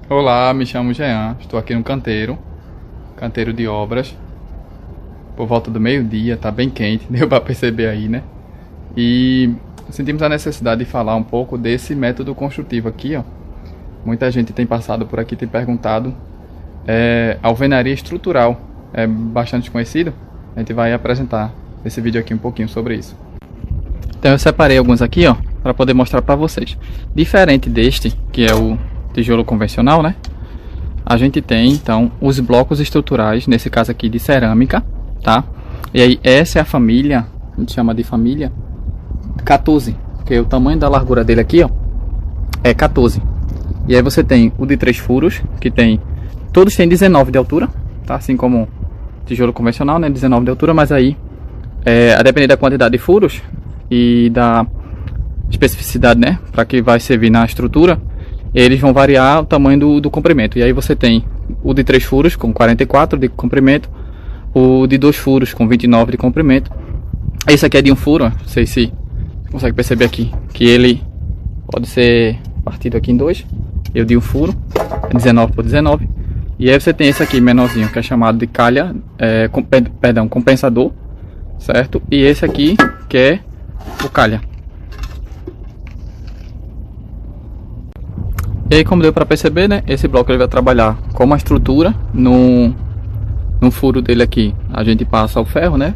Olá, me chamo Jean, estou aqui no canteiro de obras, por volta do meio-dia, tá bem quente, deu para perceber aí, né? E sentimos a necessidade de falar um pouco desse método construtivo aqui, ó. Muita gente tem passado por aqui, tem perguntado. Alvenaria estrutural, é bastante conhecido, a gente vai apresentar nesse vídeo aqui um pouquinho sobre isso. Então eu separei alguns aqui, ó, para poder mostrar para vocês. Diferente deste, que é o tijolo convencional, né? A gente tem então os blocos estruturais, nesse caso aqui de cerâmica, tá? E aí essa é a família, a gente chama de família 14, porque o tamanho da largura dele aqui, ó, é 14. E aí você tem o de 3 furos, que tem, todos têm 19 de altura, tá? Assim como tijolo convencional, né? 19 de altura, mas aí a depender da quantidade de furos e da especificidade, né? Para que vai servir na estrutura, eles vão variar o tamanho do comprimento. E aí você tem o de 3 furos com 44 de comprimento, o de 2 furos com 29 de comprimento. Esse aqui é de 1 furo, não sei se você consegue perceber aqui, que ele pode ser partido aqui em 2. E o de 1 furo é 19 por 19. E aí você tem esse aqui menorzinho, que é chamado de calha, compensador, certo? E esse aqui que é o calha. E aí, como deu para perceber, né, esse bloco ele vai trabalhar com uma estrutura. No furo dele aqui a gente passa o ferro, né,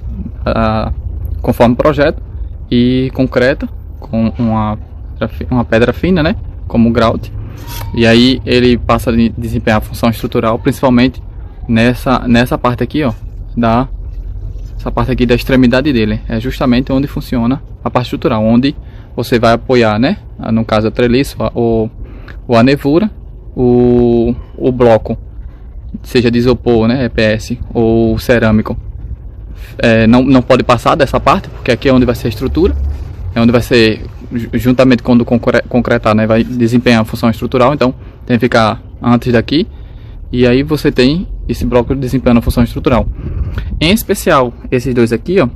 conforme o projeto, e concreta com uma pedra fina, né, como grout. E aí ele passa a desempenhar a função estrutural, principalmente nessa parte aqui, ó, essa parte aqui da extremidade dele. É justamente onde funciona a parte estrutural, onde você vai apoiar, né, no caso a treliça ou a nevura, o bloco, seja de isopor, né, EPS ou cerâmico, não pode passar dessa parte, porque aqui é onde vai ser a estrutura, é onde vai ser, juntamente quando concretar, né, vai desempenhar a função estrutural. Então tem que ficar antes daqui, e aí você tem esse bloco desempenhando a função estrutural. Em especial esses dois aqui, ó,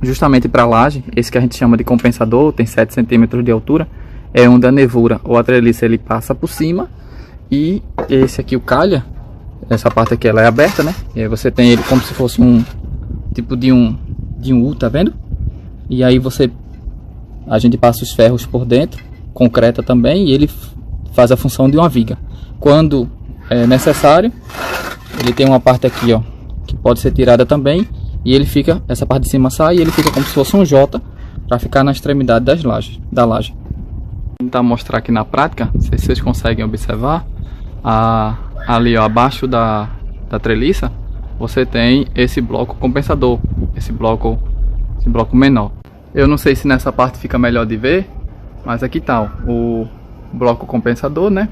justamente para laje, esse que a gente chama de compensador, tem 7 centímetros de altura, é onde a nevura ou a treliça ele passa por cima. E esse aqui, o calha, essa parte aqui ela é aberta, né? E aí você tem ele como se fosse um tipo de um U, tá vendo? E aí a gente passa os ferros por dentro, concreta também, e ele faz a função de uma viga. Quando é necessário, ele tem uma parte aqui, ó, que pode ser tirada também, e ele fica, essa parte de cima sai e ele fica como se fosse um J, para ficar na extremidade da laje. Vou tentar mostrar aqui na prática, não sei se vocês conseguem observar, ali, ó, abaixo da treliça, você tem esse bloco compensador, esse bloco menor. Eu não sei se nessa parte fica melhor de ver, mas aqui tá, ó, o bloco compensador, né,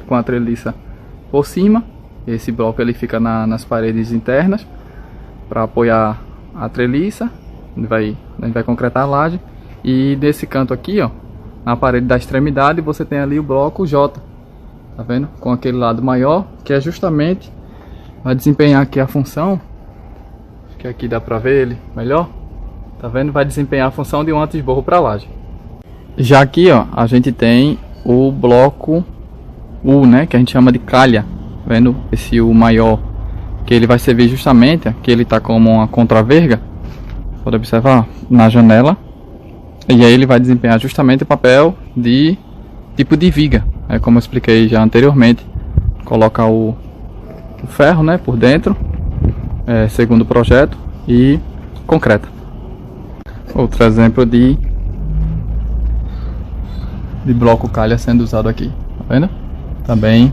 com a treliça por cima. Esse bloco ele fica nas paredes internas para apoiar a treliça, a gente vai concretar a laje. E desse canto aqui, ó, na parede da extremidade, você tem ali o bloco J, tá vendo? Com aquele lado maior, que é justamente vai desempenhar aqui a função, acho que aqui dá pra ver ele melhor, tá vendo? Vai desempenhar a função de um anti-esborro para laje. Já aqui, ó, a gente tem o bloco U, né, que a gente chama de calha, tá vendo? Esse U maior, que ele vai servir justamente, que ele tá como uma contraverga, pode observar, na janela. E aí ele vai desempenhar justamente o papel de tipo de viga, como eu expliquei já anteriormente. Coloca o ferro, né, por dentro, segundo o projeto, e concreta. Outro exemplo de bloco calha sendo usado aqui, tá vendo? Também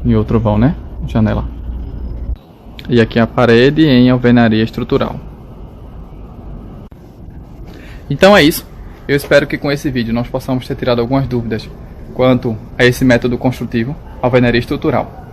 em outro vão, né, janela. E aqui a parede em alvenaria estrutural. Então é isso. Eu espero que com esse vídeo nós possamos ter tirado algumas dúvidas quanto a esse método construtivo, alvenaria estrutural.